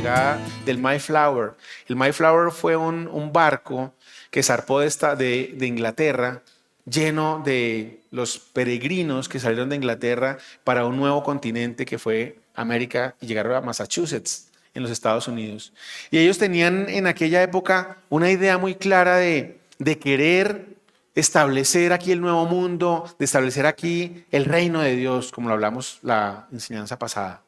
llegada del Mayflower. El Mayflower fue un barco que zarpó de Inglaterra, lleno de los peregrinos que salieron de Inglaterra para un nuevo continente que fue América, y llegaron a Massachusetts, en los Estados Unidos. Y ellos tenían en aquella época una idea muy clara de querer establecer aquí el nuevo mundo, de establecer aquí el reino de Dios, como lo hablamos la enseñanza pasada.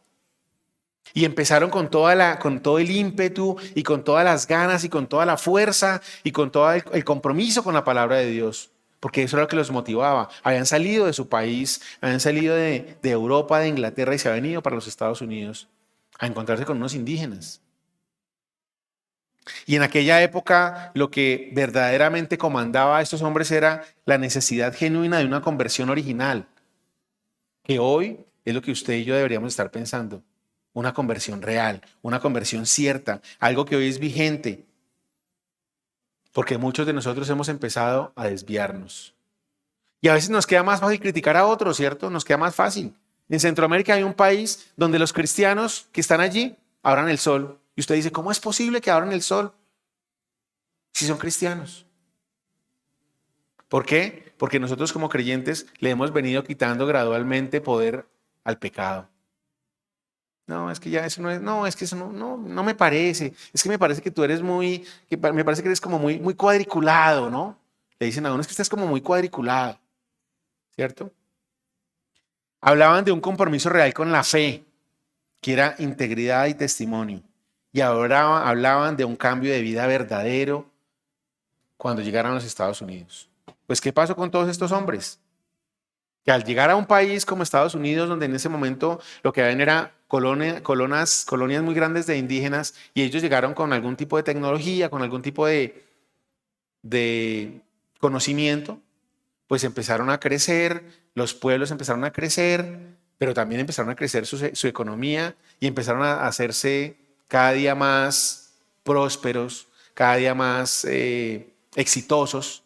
Y empezaron con todo el ímpetu y con todas las ganas y con toda la fuerza y con todo el compromiso con la palabra de Dios, porque eso era lo que los motivaba. Habían salido de su país, habían salido de Europa, de Inglaterra, y se habían ido para los Estados Unidos a encontrarse con unos indígenas. Y en aquella época lo que verdaderamente comandaba a estos hombres era la necesidad genuina de una conversión original, que hoy es lo que usted y yo deberíamos estar pensando. Una conversión real, una conversión cierta, algo que hoy es vigente, porque muchos de nosotros hemos empezado a desviarnos. Y a veces nos queda más fácil criticar a otros, ¿cierto? Nos queda más fácil. En Centroamérica hay un país donde los cristianos que están allí abran el sol. Y usted dice, ¿cómo es posible que abran el sol si son cristianos? ¿Por qué? Porque nosotros como creyentes le hemos venido quitando gradualmente poder al pecado. No, es que ya eso no es, no, es que eso no me parece. Es que me parece que tú eres me parece que eres como muy cuadriculado, ¿no? Le dicen a uno, es que estás como muy cuadriculado, ¿cierto? Hablaban de un compromiso real con la fe, que era integridad y testimonio. Y ahora hablaban de un cambio de vida verdadero cuando llegaran a los Estados Unidos. Pues, ¿qué pasó con todos estos hombres? Que al llegar a un país como Estados Unidos, donde en ese momento lo que habían era colonias muy grandes de indígenas, y ellos llegaron con algún tipo de tecnología, con algún tipo de conocimiento, pues empezaron a crecer, los pueblos empezaron a crecer, pero también empezaron a crecer su economía y empezaron a hacerse cada día más prósperos, cada día más exitosos,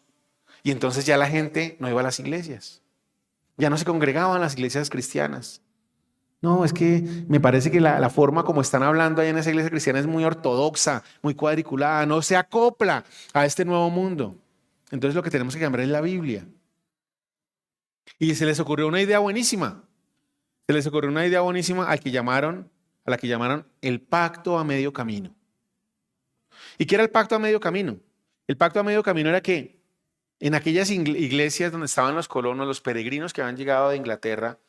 y entonces ya la gente no iba a las iglesias. Ya no se congregaban las iglesias cristianas. No, es que me parece que la forma como están hablando ahí en esa iglesia cristiana es muy ortodoxa, muy cuadriculada, no se acopla a este nuevo mundo. Entonces lo que tenemos que cambiar es la Biblia. Y se les ocurrió una idea buenísima. Se les ocurrió una idea buenísima a la que llamaron el pacto a medio camino. ¿Y qué era el pacto a medio camino? El pacto a medio camino era que en aquellas iglesias donde estaban los colonos, los peregrinos que habían llegado de Inglaterra,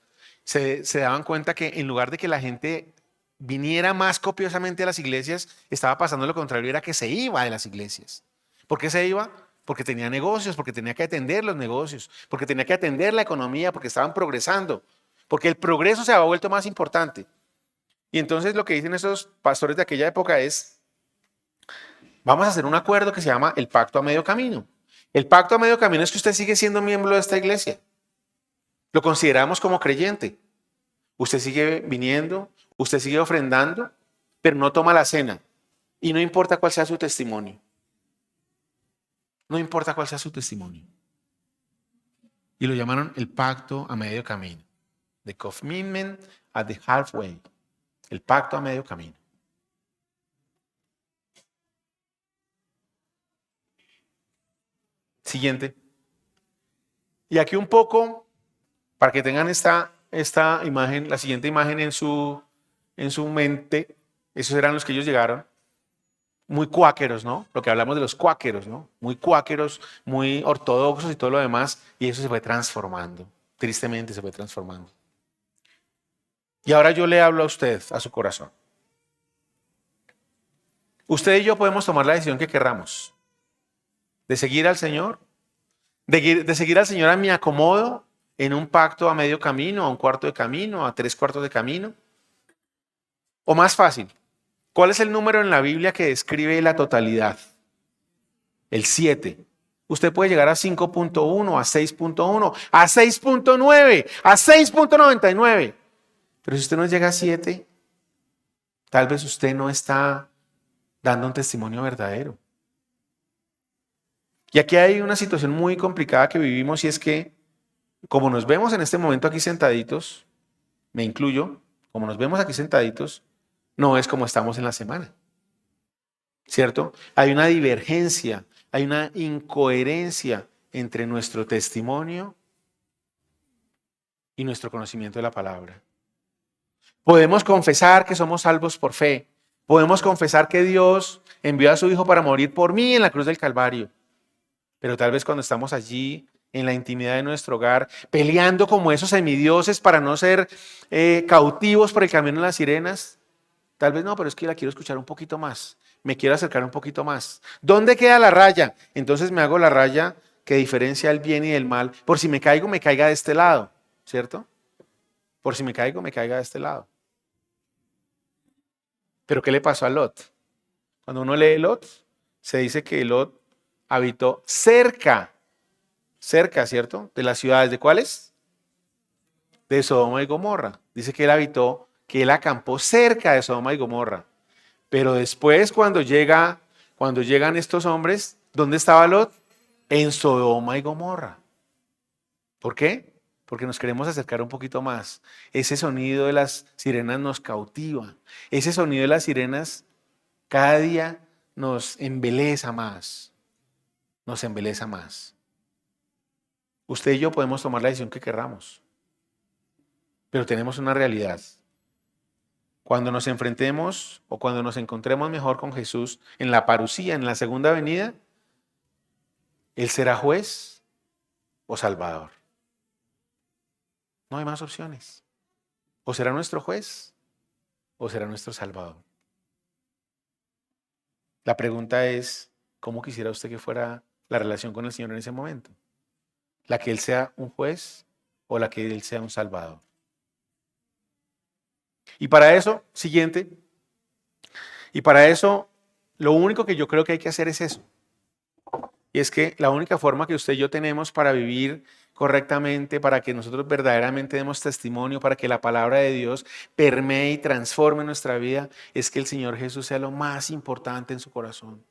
se daban cuenta que en lugar de que la gente viniera más copiosamente a las iglesias, estaba pasando lo contrario, era que se iba de las iglesias. ¿Por qué se iba? Porque tenía negocios, porque tenía que atender los negocios, porque tenía que atender la economía, porque estaban progresando, porque el progreso se había vuelto más importante. Y entonces lo que dicen esos pastores de aquella época es, vamos a hacer un acuerdo que se llama el pacto a medio camino. El pacto a medio camino es que usted sigue siendo miembro de esta iglesia. Lo consideramos como creyente. Usted sigue viniendo, usted sigue ofrendando, pero no toma la cena. Y no importa cuál sea su testimonio. No importa cuál sea su testimonio. Y lo llamaron el pacto a medio camino. The commitment at the halfway. El pacto a medio camino. Siguiente. Y aquí un poco, para que tengan esta imagen, la siguiente imagen en su mente, esos eran los que ellos llegaron, muy cuáqueros, ¿no? Lo que hablamos de los cuáqueros, ¿no? Muy cuáqueros, muy ortodoxos y todo lo demás, y eso se fue transformando, tristemente se fue transformando. Y ahora yo le hablo a usted, a su corazón. Usted y yo podemos tomar la decisión que querramos, de seguir al Señor, de seguir al Señor a mi acomodo, en un pacto a medio camino, a un cuarto de camino, a 3/4 de camino. O más fácil, ¿cuál es el número en la Biblia que describe la totalidad? El 7. Usted puede llegar a 5.1, a 6.1, a 6.9, a 6.99. Pero si usted no llega a 7, tal vez usted no está dando un testimonio verdadero. Y aquí hay una situación muy complicada que vivimos, y es que, como nos vemos en este momento aquí sentaditos, me incluyo, como nos vemos aquí sentaditos, no es como estamos en la semana. ¿cierto? Hay una divergencia, hay una incoherencia entre nuestro testimonio y nuestro conocimiento de la palabra. Podemos confesar que somos salvos por fe. Podemos confesar que Dios envió a su Hijo para morir por mí en la cruz del Calvario. Pero tal vez cuando estamos allí en la intimidad de nuestro hogar, peleando como esos semidioses para no ser cautivos por el camino de las sirenas, tal vez no, pero es que la quiero escuchar un poquito más. Me quiero acercar un poquito más. ¿Dónde queda la raya? Entonces me hago la raya que diferencia el bien y el mal. Por si me caigo, me caiga de este lado, ¿cierto? Por si me caigo, me caiga de este lado. Pero ¿qué le pasó a Lot? Cuando uno lee Lot, se dice que Lot habitó cerca, ¿cierto? De las ciudades, ¿de cuáles? De Sodoma y Gomorra. Dice que él habitó, que él acampó cerca de Sodoma y Gomorra. Pero después, cuando llegan estos hombres, ¿dónde estaba Lot? En Sodoma y Gomorra. ¿Por qué? Porque nos queremos acercar un poquito más. Ese sonido de las sirenas nos cautiva. Ese sonido de las sirenas cada día nos embeleza más. Nos embeleza más. Usted y yo podemos tomar la decisión que querramos. Pero tenemos una realidad. Cuando nos enfrentemos o cuando nos encontremos mejor con Jesús en la parusía, en la segunda venida, Él será juez o salvador. No hay más opciones. O será nuestro juez o será nuestro salvador. La pregunta es, ¿cómo quisiera usted que fuera la relación con el Señor en ese momento? ¿La que Él sea un juez o la que Él sea un salvador? Y para eso, siguiente, y para eso, lo único que yo creo que hay que hacer es eso. Y es que la única forma que usted y yo tenemos para vivir correctamente, para que nosotros verdaderamente demos testimonio, para que la palabra de Dios permee y transforme nuestra vida, es que el Señor Jesús sea lo más importante en su corazón.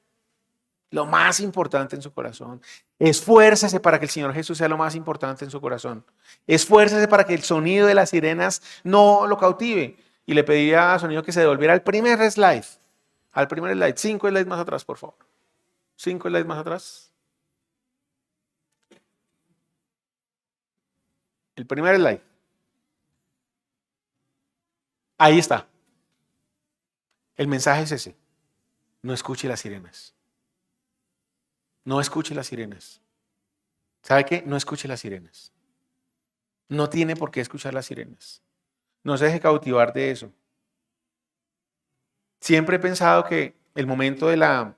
Lo más importante en su corazón. Esfuércese para que el Señor Jesús sea lo más importante en su corazón. Esfuércese para que el sonido de las sirenas no lo cautive. Y le pedía a Sonido que se devolviera al primer slide. Al primer slide. 5 slides más atrás, por favor. 5 slides más atrás. El primer slide. Ahí está. El mensaje es ese. No escuche las sirenas. No escuche las sirenas. ¿Sabe qué? No escuche las sirenas. No tiene por qué escuchar las sirenas. No se deje cautivar de eso. Siempre he pensado que el momento de la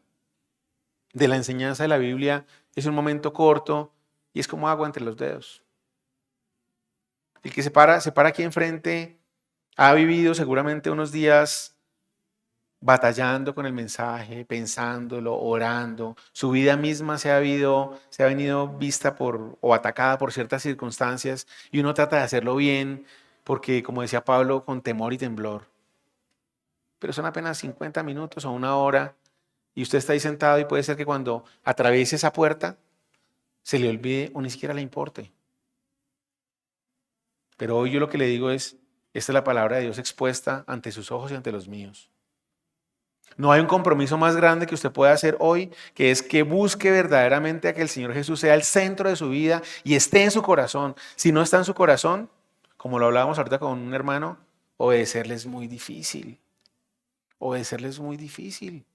enseñanza de la Biblia es un momento corto y es como agua entre los dedos. El que se para aquí enfrente ha vivido seguramente unos días batallando con el mensaje, pensándolo, orando. Su vida misma se ha venido vista o atacada por ciertas circunstancias y uno trata de hacerlo bien porque, como decía Pablo, con temor y temblor. Pero son apenas 50 minutos o una hora y usted está ahí sentado y puede ser que cuando atraviese esa puerta se le olvide o ni siquiera le importe. Pero hoy yo lo que le digo es, esta es la palabra de Dios expuesta ante sus ojos y ante los míos. No hay un compromiso más grande que usted pueda hacer hoy, que es que busque verdaderamente a que el Señor Jesús sea el centro de su vida y esté en su corazón. Si no está en su corazón, como lo hablábamos ahorita con un hermano, obedecerle es muy difícil. Obedecerle es muy difícil.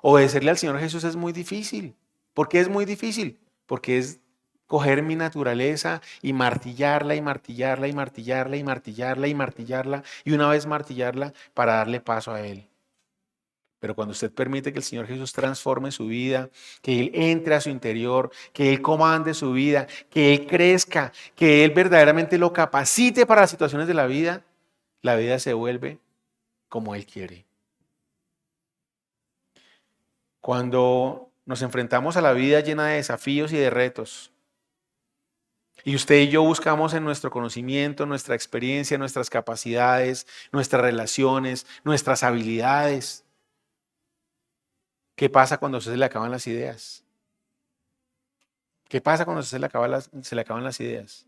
Obedecerle al Señor Jesús es muy difícil. ¿Por qué es muy difícil? Porque es coger mi naturaleza y martillarla y martillarla y martillarla y martillarla y martillarla y una vez martillarla para darle paso a Él. Pero cuando usted permite que el Señor Jesús transforme su vida, que Él entre a su interior, que Él comande su vida, que Él crezca, que Él verdaderamente lo capacite para las situaciones de la vida se vuelve como Él quiere. Cuando nos enfrentamos a la vida llena de desafíos y de retos, y usted y yo buscamos en nuestro conocimiento, nuestra experiencia, nuestras capacidades, nuestras relaciones, nuestras habilidades, ¿qué pasa cuando a usted se le acaban las ideas? ¿Qué pasa cuando a usted se le acaban las ideas?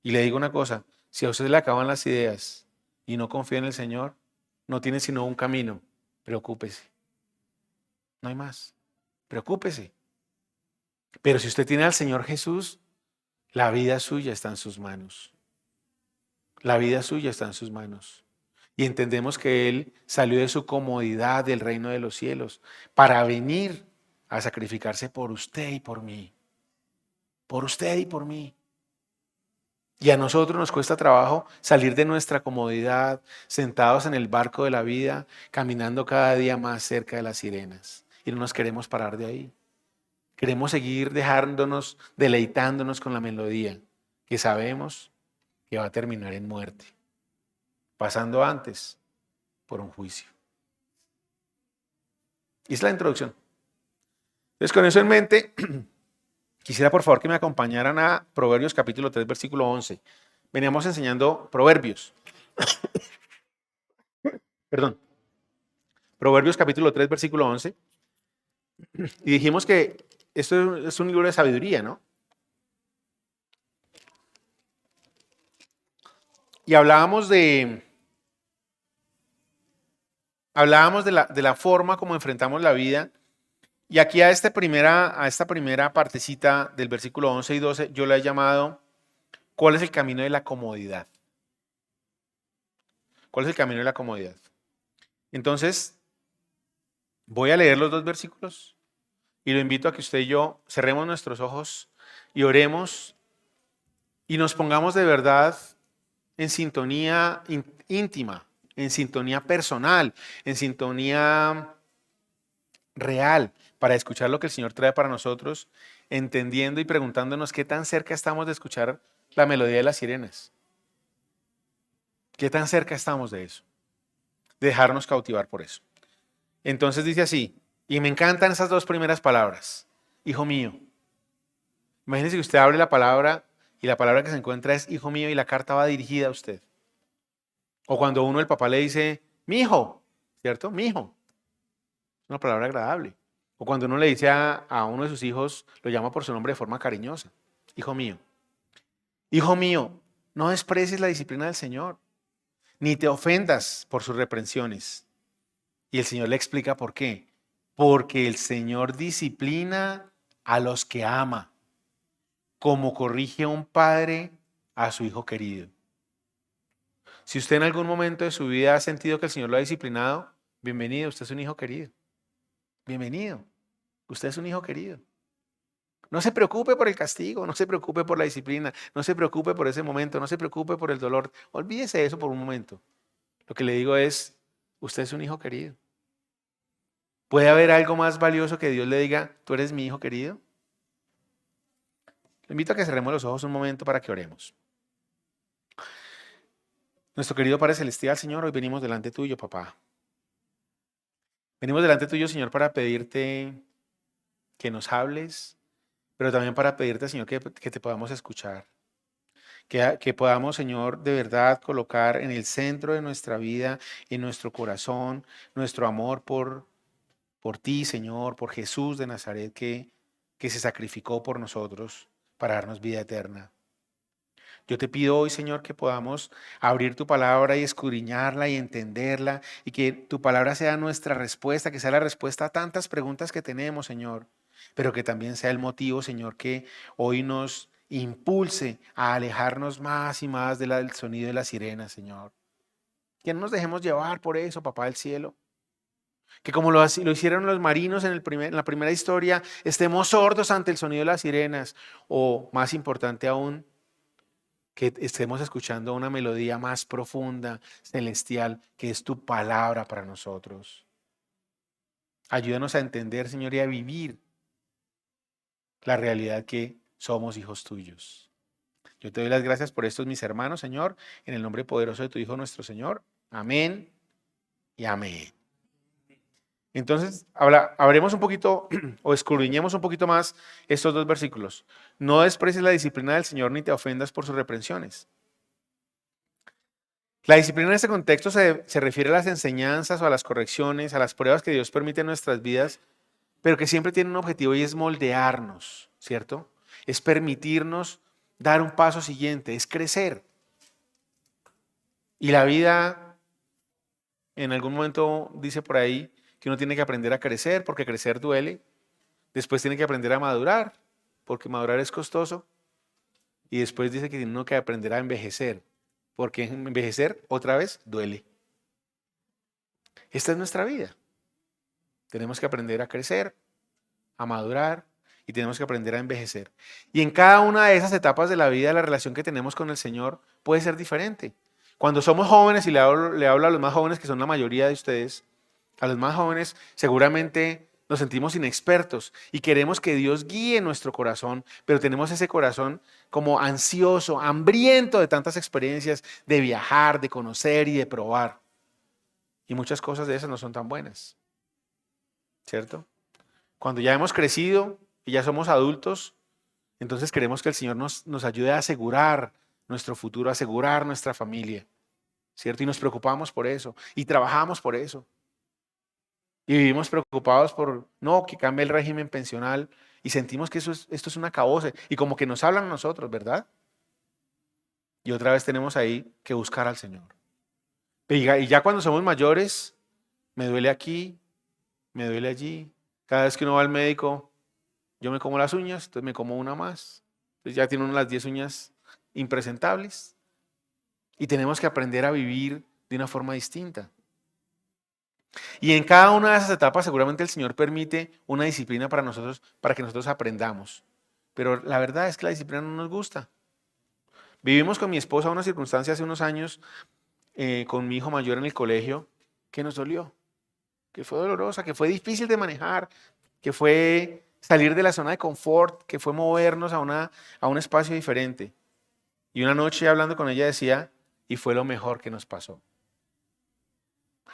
Y le digo una cosa, si a usted se le acaban las ideas y no confía en el Señor, no tiene sino un camino, preocúpese. No hay más. Preocúpese. Pero si usted tiene al Señor Jesús, la vida suya está en sus manos. La vida suya está en sus manos. Y entendemos que Él salió de su comodidad del reino de los cielos para venir a sacrificarse por usted y por mí. Por usted y por mí. Y a nosotros nos cuesta trabajo salir de nuestra comodidad, sentados en el barco de la vida, caminando cada día más cerca de las sirenas. Y no nos queremos parar de ahí. Queremos seguir dejándonos, deleitándonos con la melodía que sabemos que va a terminar en muerte, pasando antes por un juicio. Y es la introducción. Entonces, con eso en mente, quisiera por favor que me acompañaran a Proverbios capítulo 3, versículo 11. Veníamos enseñando Proverbios. Perdón. Proverbios capítulo 3, versículo 11. Y dijimos que esto es un libro de sabiduría, ¿no? Y hablábamos de la forma como enfrentamos la vida. Y aquí a esta primera partecita del versículo 11 y 12, yo la he llamado, ¿cuál es el camino de la comodidad? ¿Cuál es el camino de la comodidad? Entonces, voy a leer los dos versículos y lo invito a que usted y yo cerremos nuestros ojos y oremos y nos pongamos de verdad en sintonía íntima, en sintonía personal, en sintonía real, para escuchar lo que el Señor trae para nosotros, entendiendo y preguntándonos qué tan cerca estamos de escuchar la melodía de las sirenas. ¿Qué tan cerca estamos de eso? De dejarnos cautivar por eso. Entonces dice así, y me encantan esas dos primeras palabras. Hijo mío. Imagínese que usted abre la palabra y la palabra que se encuentra es hijo mío y la carta va dirigida a usted. O cuando uno, el papá le dice, mi hijo, ¿cierto? Mi hijo. Es una palabra agradable. O cuando uno le dice a uno de sus hijos, lo llama por su nombre de forma cariñosa. Hijo mío. Hijo mío, no desprecies la disciplina del Señor, ni te ofendas por sus reprensiones. Y el Señor le explica por qué. Porque el Señor disciplina a los que ama, como corrige un padre a su hijo querido. Si usted en algún momento de su vida ha sentido que el Señor lo ha disciplinado, bienvenido, usted es un hijo querido. Bienvenido, usted es un hijo querido. No se preocupe por el castigo, no se preocupe por la disciplina, no se preocupe por ese momento, no se preocupe por el dolor. Olvídese de eso por un momento. Lo que le digo es, usted es un hijo querido. ¿Puede haber algo más valioso que Dios le diga, tú eres mi hijo querido? Le invito a que cerremos los ojos un momento para que oremos. Nuestro querido Padre Celestial, Señor, hoy venimos delante tuyo, papá. Venimos delante tuyo, Señor, para pedirte que nos hables, pero también para pedirte, Señor, que te podamos escuchar. Que podamos, Señor, de verdad colocar en el centro de nuestra vida, en nuestro corazón, nuestro amor por ti, Señor, por Jesús de Nazaret, que se sacrificó por nosotros para darnos vida eterna. Yo te pido hoy, Señor, que podamos abrir tu palabra y escudriñarla y entenderla y que tu palabra sea nuestra respuesta, que sea la respuesta a tantas preguntas que tenemos, Señor, pero que también sea el motivo, Señor, que hoy nos impulse a alejarnos más y más del sonido de la sirena, Señor. Que no nos dejemos llevar por eso, Papá del cielo. Que como lo hicieron los marinos en la primera historia, estemos sordos ante el sonido de las sirenas o, más importante aún, que estemos escuchando una melodía más profunda, celestial, que es tu palabra para nosotros. Ayúdanos a entender, Señor, y a vivir la realidad que somos hijos tuyos. Yo te doy las gracias por estos mis hermanos, Señor, en el nombre poderoso de tu Hijo nuestro Señor. Amén y amén. Entonces, hablemos un poquito o escudriñemos un poquito más estos dos versículos. No desprecies la disciplina del Señor ni te ofendas por sus reprensiones. La disciplina en este contexto se refiere a las enseñanzas o a las correcciones, a las pruebas que Dios permite en nuestras vidas, pero que siempre tienen un objetivo y es moldearnos, ¿cierto? Es permitirnos dar un paso siguiente, es crecer. Y la vida, en algún momento dice por ahí, que uno tiene que aprender a crecer porque crecer duele. Después tiene que aprender a madurar porque madurar es costoso. Y después dice que tiene uno que aprender a envejecer porque envejecer otra vez duele. Esta es nuestra vida. Tenemos que aprender a crecer, a madurar y tenemos que aprender a envejecer. Y en cada una de esas etapas de la vida, la relación que tenemos con el Señor puede ser diferente. Cuando somos jóvenes, y le hablo a los más jóvenes, que son la mayoría de ustedes, a los más jóvenes seguramente nos sentimos inexpertos y queremos que Dios guíe nuestro corazón, pero tenemos ese corazón como ansioso, hambriento de tantas experiencias, de viajar, de conocer y de probar. Y muchas cosas de esas no son tan buenas, ¿cierto? Cuando ya hemos crecido y ya somos adultos, entonces queremos que el Señor nos ayude a asegurar nuestro futuro, a asegurar nuestra familia, ¿cierto? Y nos preocupamos por eso y trabajamos por eso. Y vivimos preocupados por, no, que cambie el régimen pensional y sentimos que esto es un acabose y como que nos hablan a nosotros, ¿verdad? Y otra vez tenemos ahí que buscar al Señor. Y ya cuando somos mayores, me duele aquí, me duele allí. Cada vez que uno va al médico, yo me como las uñas, entonces me como una más. Entonces ya tiene uno las 10 uñas impresentables. Y tenemos que aprender a vivir de una forma distinta. Y en cada una de esas etapas seguramente el Señor permite una disciplina para nosotros, para que nosotros aprendamos. Pero la verdad es que la disciplina no nos gusta. Vivimos con mi esposa una circunstancia hace unos años, con mi hijo mayor en el colegio, que nos dolió, que fue dolorosa, que fue difícil de manejar, que fue salir de la zona de confort, que fue movernos a un espacio diferente. Y una noche hablando con ella decía, y fue lo mejor que nos pasó.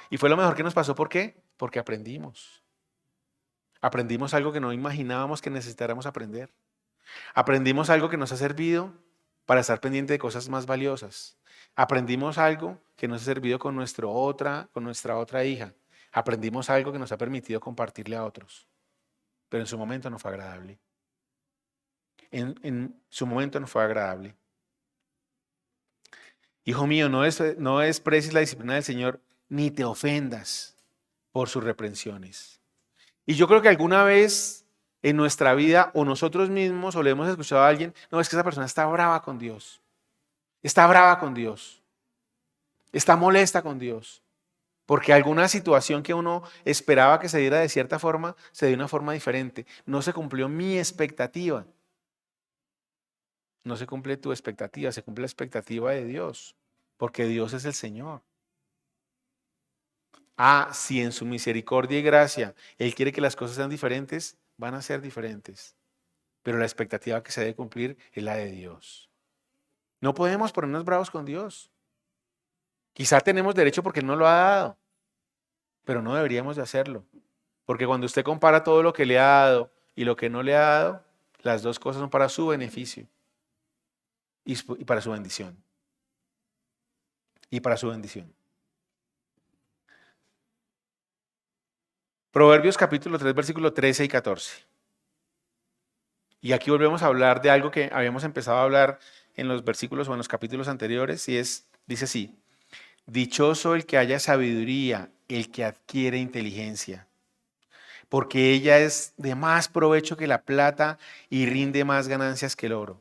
Y fue lo mejor que nos pasó, ¿por qué? Porque aprendimos. Aprendimos algo que no imaginábamos que necesitáramos aprender. Aprendimos algo que nos ha servido para estar pendiente de cosas más valiosas. Aprendimos algo que nos ha servido con nuestra otra hija. Aprendimos algo que nos ha permitido compartirle a otros. Pero en su momento no fue agradable. En su momento no fue agradable. Hijo mío, no desprecies la disciplina del Señor, ni te ofendas por sus reprensiones. Y yo creo que alguna vez en nuestra vida o nosotros mismos o le hemos escuchado a alguien, no, es que esa persona está brava con Dios. Está brava con Dios. Está molesta con Dios. Porque alguna situación que uno esperaba que se diera de cierta forma, se dio de una forma diferente. No se cumplió mi expectativa. No se cumple tu expectativa, se cumple la expectativa de Dios. Porque Dios es el Señor. Si en su misericordia y gracia Él quiere que las cosas sean diferentes, van a ser diferentes. Pero la expectativa que se debe cumplir es la de Dios. No podemos ponernos bravos con Dios. Quizá tenemos derecho porque Él nos lo ha dado, pero no deberíamos de hacerlo. Porque cuando usted compara todo lo que le ha dado y lo que no le ha dado, las dos cosas son para su beneficio y para su bendición. Y para su bendición. Proverbios capítulo 3, versículos 13 y 14. Y aquí volvemos a hablar de algo que habíamos empezado a hablar en los versículos o en los capítulos anteriores, y dice así: dichoso el que haya sabiduría, el que adquiere inteligencia, porque ella es de más provecho que la plata y rinde más ganancias que el oro.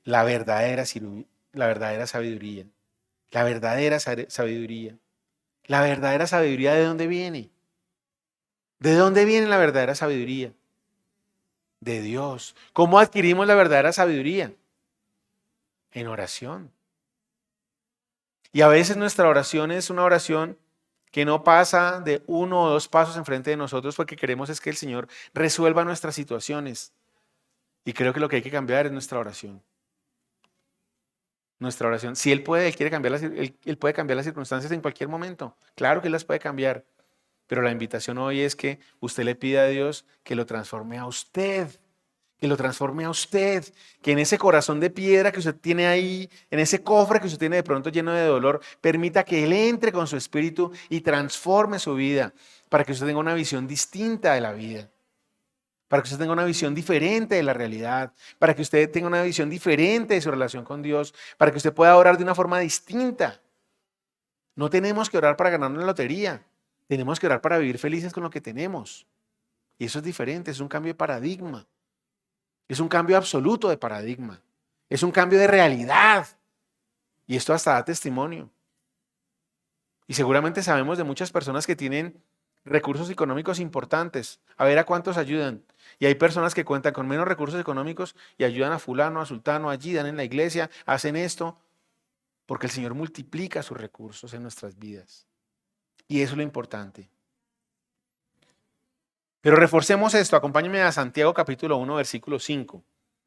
La verdadera sabiduría. La verdadera sabiduría. La verdadera sabiduría, ¿de dónde viene? ¿De dónde viene la verdadera sabiduría? De Dios. ¿Cómo adquirimos la verdadera sabiduría? En oración. Y a veces nuestra oración es una oración que no pasa de 1 o 2 pasos enfrente de nosotros porque queremos es que el Señor resuelva nuestras situaciones. Y creo que lo que hay que cambiar es nuestra oración. Nuestra oración. Si Él puede, Él puede cambiar las circunstancias en cualquier momento. Claro que Él las puede cambiar. Pero la invitación hoy es que usted le pida a Dios que lo transforme a usted. Que lo transforme a usted. Que en ese corazón de piedra que usted tiene ahí, en ese cofre que usted tiene de pronto lleno de dolor, permita que Él entre con su espíritu y transforme su vida. Para que usted tenga una visión distinta de la vida. Para que usted tenga una visión diferente de la realidad, para que usted tenga una visión diferente de su relación con Dios, para que usted pueda orar de una forma distinta. No tenemos que orar para ganarnos la lotería, Tenemos que orar para vivir felices con lo que tenemos. Y eso es diferente, es un cambio de paradigma. Es un cambio absoluto de paradigma. Es un cambio de realidad. Y esto hasta da testimonio. Y seguramente sabemos de muchas personas que tienen recursos económicos importantes. A ver a cuántos ayudan. Y hay personas que cuentan con menos recursos económicos y ayudan a fulano, a sultano, allí, dan en la iglesia, hacen esto. Porque el Señor multiplica sus recursos en nuestras vidas. Y eso es lo importante. Pero reforcemos esto. Acompáñenme a Santiago capítulo 1, versículo 5.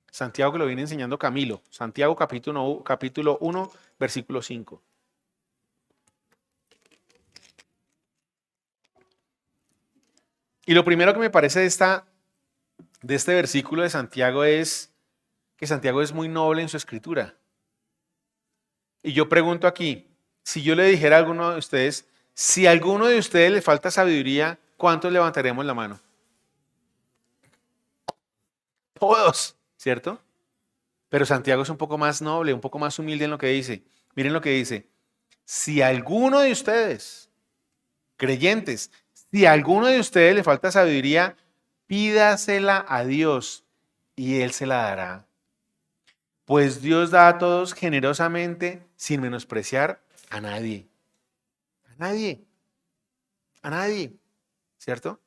Santiago que lo viene enseñando Camilo. Santiago capítulo 1, versículo 5. Y lo primero que me parece de este versículo de Santiago es que Santiago es muy noble en su escritura. Y yo pregunto aquí, si yo le dijera a alguno de ustedes, si a alguno de ustedes le falta sabiduría, ¿cuántos levantaremos la mano? Todos, ¿cierto? Pero Santiago es un poco más noble, un poco más humilde en lo que dice. Miren lo que dice. Si a alguno de ustedes, creyentes, si a alguno de ustedes le falta sabiduría, pídasela a Dios y Él se la dará. Pues Dios da a todos generosamente sin menospreciar a nadie. A nadie. A nadie. ¿Cierto?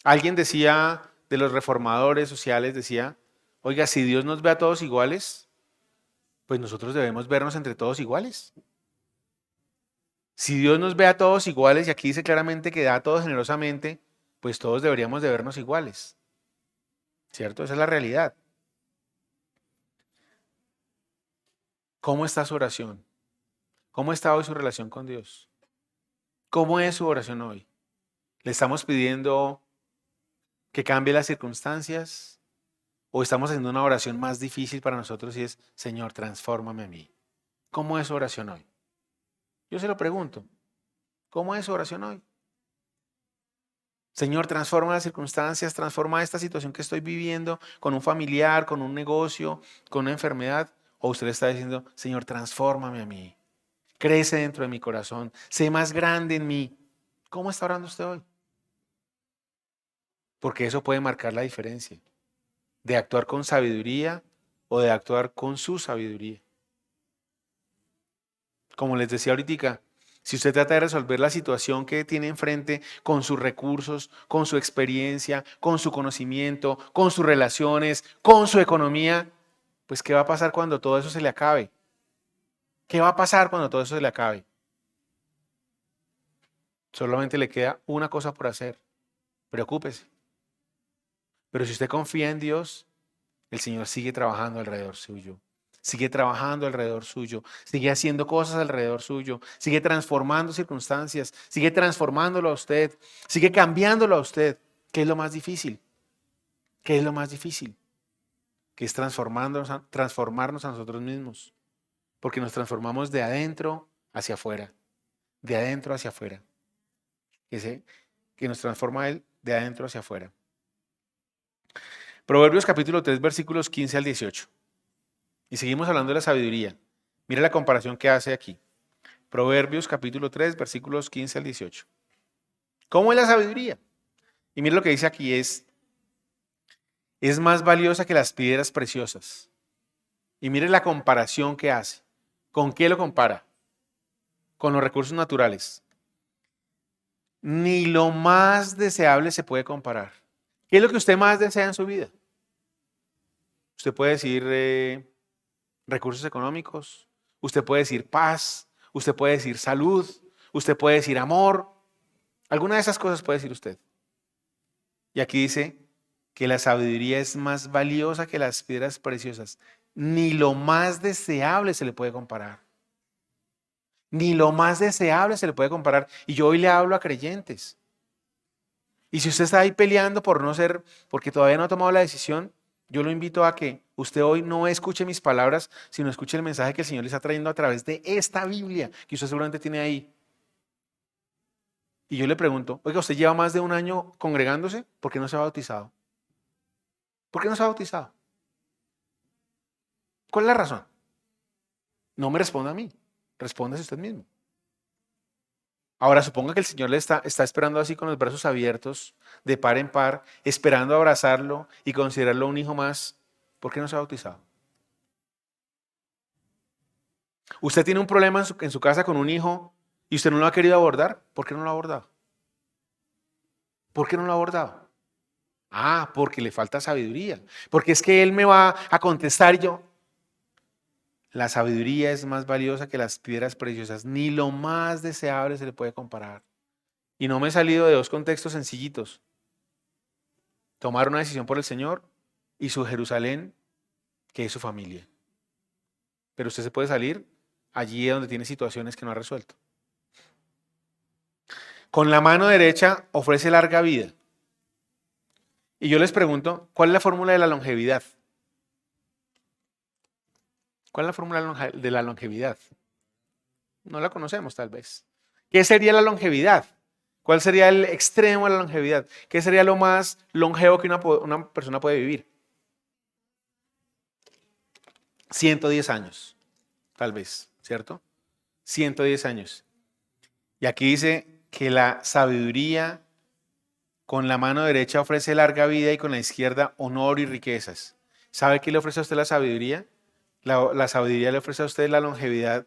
Alguien decía de los reformadores sociales, decía, oiga, si Dios nos ve a todos iguales, pues nosotros debemos vernos entre todos iguales. Si Dios nos ve a todos iguales, y aquí dice claramente que da a todos generosamente, pues todos deberíamos de vernos iguales. ¿Cierto? Esa es la realidad. ¿Cómo está su oración? ¿Cómo está hoy su relación con Dios? ¿Cómo es su oración hoy? ¿Le estamos pidiendo que cambie las circunstancias? ¿O estamos haciendo una oración más difícil para nosotros y es, Señor, transfórmame a mí? ¿Cómo es su oración hoy? Yo se lo pregunto. ¿Cómo es su oración hoy? Señor, transforma las circunstancias, transforma esta situación que estoy viviendo con un familiar, con un negocio, con una enfermedad. O usted le está diciendo, Señor, transfórmame a mí. Crece dentro de mi corazón. Sé más grande en mí. ¿Cómo está orando usted hoy? Porque eso puede marcar la diferencia de actuar con sabiduría o de actuar con su sabiduría. Como les decía ahorita, si usted trata de resolver la situación que tiene enfrente con sus recursos, con su experiencia, con su conocimiento, con sus relaciones, con su economía, pues ¿qué va a pasar cuando todo eso se le acabe? ¿Qué va a pasar cuando todo eso se le acabe? Solamente le queda una cosa por hacer. Preocúpese. Pero si usted confía en Dios, el Señor sigue trabajando alrededor suyo. Sigue trabajando alrededor suyo, sigue haciendo cosas alrededor suyo, sigue transformando circunstancias, sigue transformándolo a usted, sigue cambiándolo a usted. ¿Qué es lo más difícil? ¿Qué es lo más difícil? Que es transformarnos a nosotros mismos, porque nos transformamos de adentro hacia afuera, de adentro hacia afuera. Que nos transforma Él de adentro hacia afuera. Proverbios capítulo 3, versículos 15 al 18. Y seguimos hablando de la sabiduría. Mira la comparación que hace aquí. Proverbios capítulo 3, versículos 15 al 18. ¿Cómo es la sabiduría? Y mire lo que dice aquí, es más valiosa que las piedras preciosas. Y mire la comparación que hace. ¿Con qué lo compara? Con los recursos naturales. Ni lo más deseable se puede comparar. ¿Qué es lo que usted más desea en su vida? Usted puede decir recursos económicos, usted puede decir paz, usted puede decir salud, usted puede decir amor. Alguna de esas cosas puede decir usted. Y aquí dice que la sabiduría es más valiosa que las piedras preciosas. Ni lo más deseable se le puede comparar. Ni lo más deseable se le puede comparar. Y yo hoy le hablo a creyentes. Y si usted está ahí peleando por no ser, porque todavía no ha tomado la decisión, yo lo invito a que usted hoy no escuche mis palabras, sino escuche el mensaje que el Señor le está trayendo a través de esta Biblia que usted seguramente tiene ahí. Y yo le pregunto, oiga, ¿usted lleva más de un año congregándose? ¿Por qué no se ha bautizado? ¿Por qué no se ha bautizado? ¿Cuál es la razón? No me responda a mí, respóndase usted mismo. Ahora suponga que el Señor le está esperando así con los brazos abiertos, de par en par, esperando abrazarlo y considerarlo un hijo más. ¿Por qué no se ha bautizado? Usted tiene un problema en su casa con un hijo y usted no lo ha querido abordar. ¿Por qué no lo ha abordado? ¿Por qué no lo ha abordado? Ah, porque le falta sabiduría. Porque es que él me va a contestar y yo. La sabiduría es más valiosa que las piedras preciosas. Ni lo más deseable se le puede comparar. Y no me he salido de dos contextos sencillitos. Tomar una decisión por el Señor y su Jerusalén, que es su familia. Pero usted se puede salir allí donde tiene situaciones que no ha resuelto. Con la mano derecha ofrece larga vida. Y yo les pregunto, ¿cuál es la fórmula de la longevidad? ¿Cuál es la fórmula de la longevidad? No la conocemos tal vez. ¿Qué sería la longevidad? ¿Cuál sería el extremo de la longevidad? ¿Qué sería lo más longevo que una persona puede vivir? 110 años, tal vez, ¿cierto? 110 años. Y aquí dice que la sabiduría con la mano derecha ofrece larga vida y con la izquierda honor y riquezas. ¿Sabe qué le ofrece a usted la sabiduría? La sabiduría le ofrece a usted la longevidad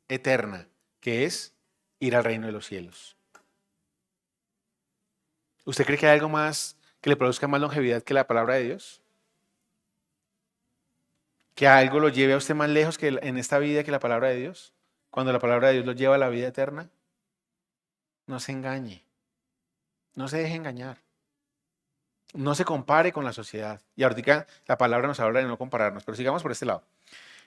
eterna, que es ir al reino de los cielos. ¿Usted cree que hay algo más que le produzca más longevidad que la palabra de Dios? ¿Que algo lo lleve a usted más lejos que en esta vida que la palabra de Dios? Cuando la palabra de Dios lo lleva a la vida eterna. No se engañe. No se deje engañar. No se compare con la sociedad. Y ahorita la palabra nos habla de no compararnos, pero sigamos por este lado.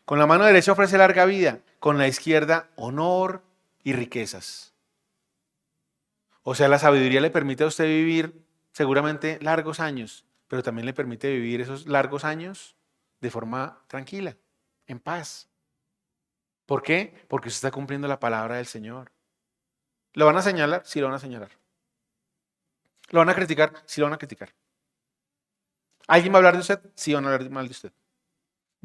Con la mano derecha ofrece larga vida, con la izquierda honor y riquezas. O sea, la sabiduría le permite a usted vivir seguramente largos años, pero también le permite vivir esos largos años de forma tranquila, en paz. ¿Por qué? Porque usted está cumpliendo la palabra del Señor. ¿Lo van a señalar? Sí, lo van a señalar. ¿Lo van a criticar? Sí, lo van a criticar. ¿Alguien va a hablar de usted? Sí, van a hablar mal de usted.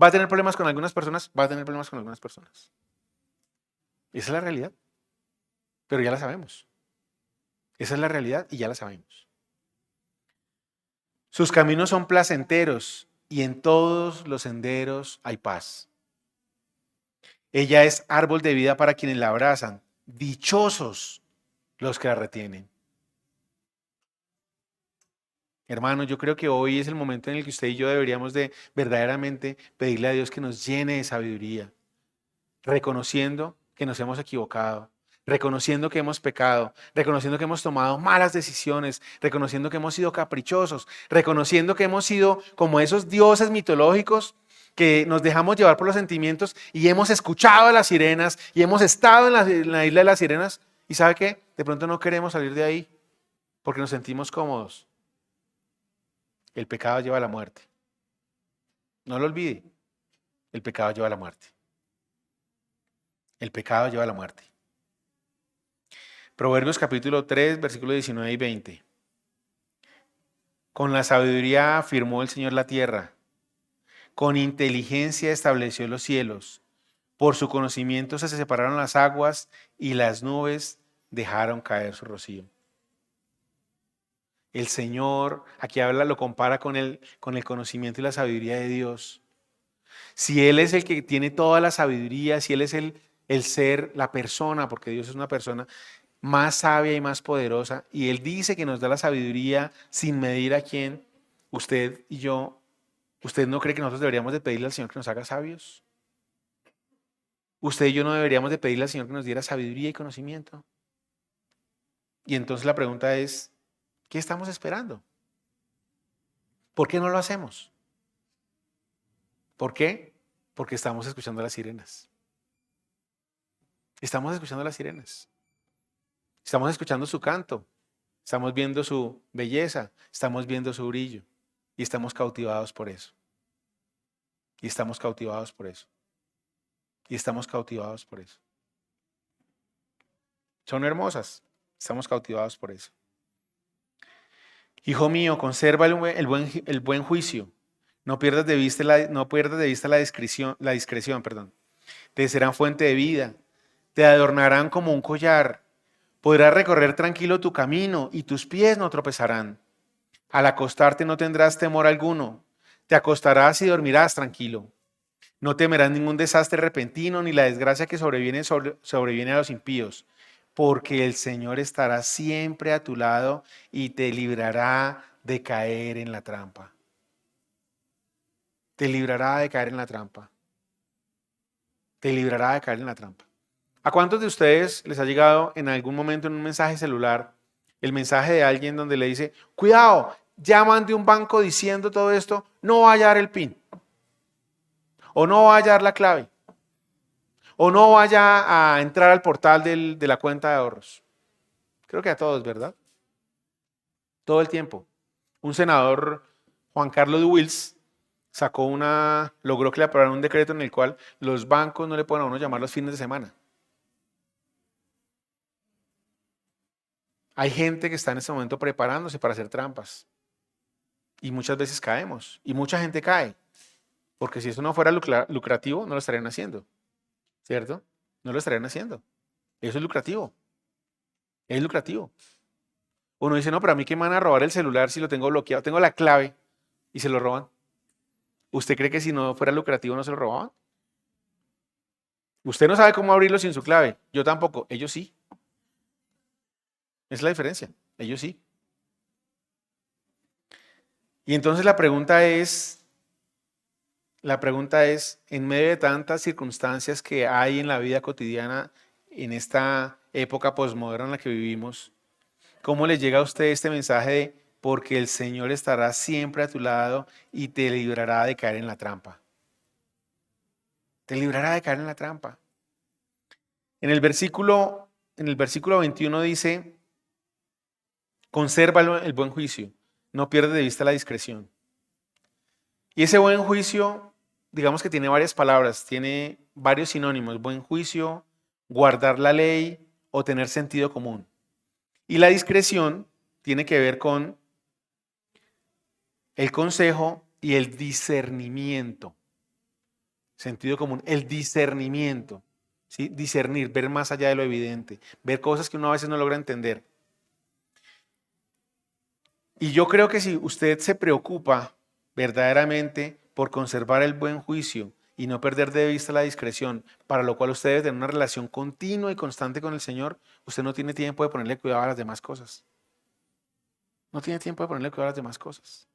¿Va a tener problemas con algunas personas? Va a tener problemas con algunas personas. Esa es la realidad. Pero ya la sabemos. Esa es la realidad y ya la sabemos. Sus caminos son placenteros y en todos los senderos hay paz. Ella es árbol de vida para quienes la abrazan. Dichosos los que la retienen. Hermano, yo creo que hoy es el momento en el que usted y yo deberíamos de verdaderamente pedirle a Dios que nos llene de sabiduría, reconociendo que nos hemos equivocado, reconociendo que hemos pecado, reconociendo que hemos tomado malas decisiones, reconociendo que hemos sido caprichosos, reconociendo que hemos sido como esos dioses mitológicos que nos dejamos llevar por los sentimientos y hemos escuchado a las sirenas y hemos estado en la isla de las sirenas y ¿sabe qué? De pronto no queremos salir de ahí porque nos sentimos cómodos. El pecado lleva a la muerte. No lo olvide. El pecado lleva a la muerte. El pecado lleva a la muerte. Proverbios capítulo 3, versículos 19 y 20. Con la sabiduría afirmó el Señor la tierra. Con inteligencia estableció los cielos. Por su conocimiento se separaron las aguas y las nubes dejaron caer su rocío. El Señor, aquí habla, lo compara con el conocimiento y la sabiduría de Dios. Si Él es el que tiene toda la sabiduría, si Él es el ser, la persona, porque Dios es una persona más sabia y más poderosa, y Él dice que nos da la sabiduría sin medir a quién, usted y yo, ¿usted no cree que nosotros deberíamos de pedirle al Señor que nos haga sabios? ¿Usted y yo no deberíamos de pedirle al Señor que nos diera sabiduría y conocimiento? Y entonces la pregunta es, ¿qué estamos esperando? ¿Por qué no lo hacemos? ¿Por qué? Porque estamos escuchando las sirenas. Estamos escuchando las sirenas. Estamos escuchando su canto. Estamos viendo su belleza. Estamos viendo su brillo. Y estamos cautivados por eso. Y estamos cautivados por eso. Y estamos cautivados por eso. Son hermosas. Estamos cautivados por eso. Hijo mío, conserva el buen juicio. No pierdas de vista la discreción. Te serán fuente de vida. Te adornarán como un collar. Podrás recorrer tranquilo tu camino y tus pies no tropezarán. Al acostarte no tendrás temor alguno. Te acostarás y dormirás tranquilo. No temerás ningún desastre repentino ni la desgracia que sobreviene a los impíos, porque el Señor estará siempre a tu lado y te librará de caer en la trampa. Te librará de caer en la trampa. Te librará de caer en la trampa. ¿A cuántos de ustedes les ha llegado en algún momento en un mensaje celular el mensaje de alguien donde le dice, cuidado, llaman de un banco diciendo todo esto, no vaya a dar el PIN, o no vaya a dar la clave, o no vaya a entrar al portal de la cuenta de ahorros? Creo que a todos, ¿verdad? Todo el tiempo. Un senador, Juan Carlos Wills, logró que le aprobaran un decreto en el cual los bancos no le pueden a uno llamar los fines de semana. Hay gente que está en este momento preparándose para hacer trampas. Y muchas veces caemos. Y mucha gente cae. Porque si eso no fuera lucrativo, no lo estarían haciendo. ¿Cierto? No lo estarían haciendo. Eso es lucrativo. Es lucrativo. Uno dice, no, pero a mí que me van a robar el celular si lo tengo bloqueado. Tengo la clave y se lo roban. ¿Usted cree que si no fuera lucrativo no se lo robaban? Usted no sabe cómo abrirlo sin su clave. Yo tampoco. Ellos sí. Esa es la diferencia. Ellos sí. Y entonces la pregunta es, en medio de tantas circunstancias que hay en la vida cotidiana, en esta época posmoderna en la que vivimos, ¿cómo le llega a usted este mensaje de porque el Señor estará siempre a tu lado y te librará de caer en la trampa? Te librará de caer en la trampa. En el versículo 21 dice, conserva el buen juicio, no pierdas de vista la discreción. Y ese buen juicio, digamos que tiene varias palabras, tiene varios sinónimos: buen juicio, guardar la ley o tener sentido común. Y la discreción tiene que ver con el consejo y el discernimiento. Sentido común, el discernimiento. ¿Sí? Discernir, ver más allá de lo evidente, ver cosas que uno a veces no logra entender. Y yo creo que si usted se preocupa verdaderamente por conservar el buen juicio y no perder de vista la discreción, para lo cual usted debe tener una relación continua y constante con el Señor, usted no tiene tiempo de ponerle cuidado a las demás cosas. No tiene tiempo de ponerle cuidado a las demás cosas.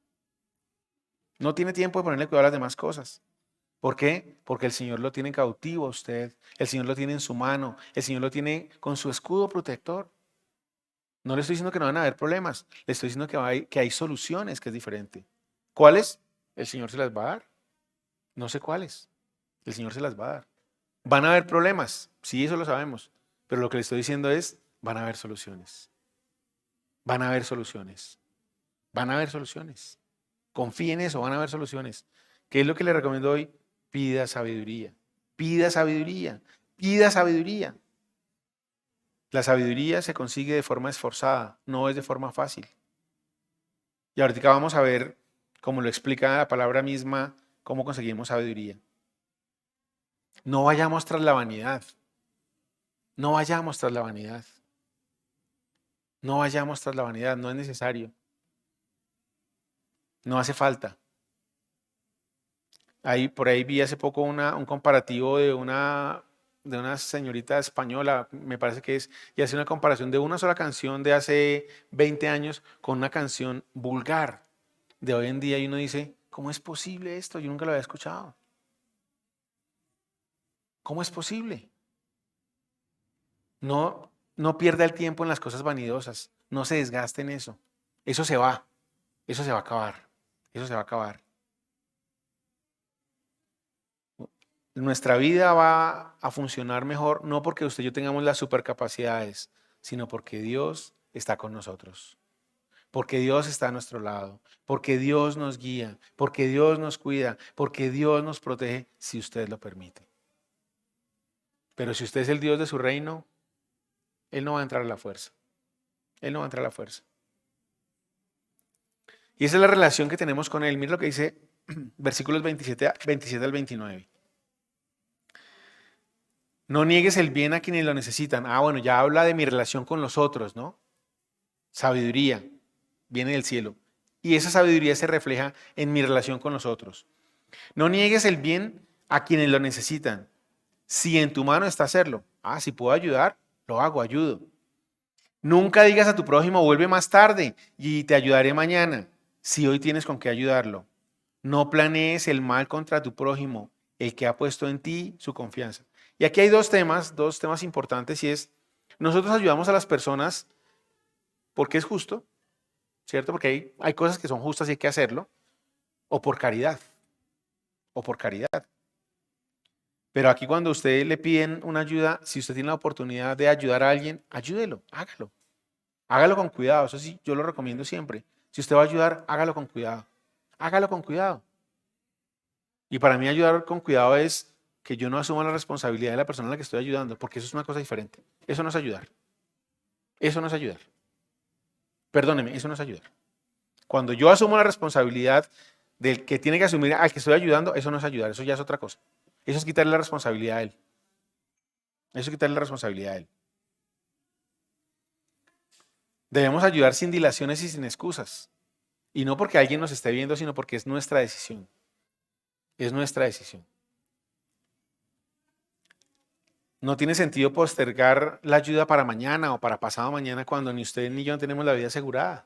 No tiene tiempo de ponerle cuidado a las demás cosas. ¿Por qué? Porque el Señor lo tiene cautivo a usted. El Señor lo tiene en su mano. El Señor lo tiene con su escudo protector. No le estoy diciendo que no van a haber problemas. Le estoy diciendo que hay soluciones, que es diferente. ¿Cuáles? El Señor se las va a dar. No sé cuáles. El Señor se las va a dar. ¿Van a haber problemas? Sí, eso lo sabemos. Pero lo que le estoy diciendo es, van a haber soluciones. Van a haber soluciones. Van a haber soluciones. Confíe en eso, van a haber soluciones. ¿Qué es lo que le recomiendo hoy? Pida sabiduría. Pida sabiduría. Pida sabiduría. La sabiduría se consigue de forma esforzada, no es de forma fácil. Y ahorita vamos a ver, como lo explica la palabra misma, cómo conseguimos sabiduría. No vayamos tras la vanidad. No vayamos tras la vanidad. No vayamos tras la vanidad, no es necesario. No hace falta. Por ahí vi hace poco un comparativo de una señorita española, me parece que es, y hace una comparación de una sola canción de hace 20 años con una canción vulgar de hoy en día, y uno dice, ¿cómo es posible esto? Yo nunca lo había escuchado. ¿Cómo es posible? No pierda el tiempo en las cosas vanidosas, no se desgaste en eso. Eso se va a acabar, eso se va a acabar. Nuestra vida va a funcionar mejor no porque usted y yo tengamos las supercapacidades, sino porque Dios está con nosotros. Porque Dios está a nuestro lado, porque Dios nos guía, porque Dios nos cuida, porque Dios nos protege si usted lo permite. Pero si usted es el Dios de su reino, Él no va a entrar a la fuerza. Él no va a entrar a la fuerza. Y esa es la relación que tenemos con Él. Mira lo que dice versículos 27 al 29. No niegues el bien a quienes lo necesitan. Bueno, ya habla de mi relación con los otros, ¿no? Sabiduría viene del cielo. Y esa sabiduría se refleja en mi relación con los otros. No niegues el bien a quienes lo necesitan. Si en tu mano está hacerlo. Si puedo ayudar, lo hago, ayudo. Nunca digas a tu prójimo, vuelve más tarde y te ayudaré mañana, si hoy tienes con qué ayudarlo. No planees el mal contra tu prójimo, el que ha puesto en ti su confianza. Y aquí hay dos temas importantes, y es, nosotros ayudamos a las personas porque es justo, ¿cierto? Porque hay cosas que son justas y hay que hacerlo, o por caridad, o por caridad. Pero aquí cuando a usted le piden una ayuda, si usted tiene la oportunidad de ayudar a alguien, ayúdelo, hágalo. Hágalo con cuidado, eso sí, yo lo recomiendo siempre. Si usted va a ayudar, hágalo con cuidado. Hágalo con cuidado. Y para mí ayudar con cuidado es que yo no asuma la responsabilidad de la persona a la que estoy ayudando, porque eso es una cosa diferente. Eso no es ayudar. Eso no es ayudar. Perdóneme, eso no es ayudar. Cuando yo asumo la responsabilidad del que tiene que asumir al que estoy ayudando, eso no es ayudar, eso ya es otra cosa. Eso es quitarle la responsabilidad a él. Eso es quitarle la responsabilidad a él. Debemos ayudar sin dilaciones y sin excusas. Y no porque alguien nos esté viendo, sino porque es nuestra decisión. Es nuestra decisión. No tiene sentido postergar la ayuda para mañana o para pasado mañana cuando ni usted ni yo tenemos la vida asegurada.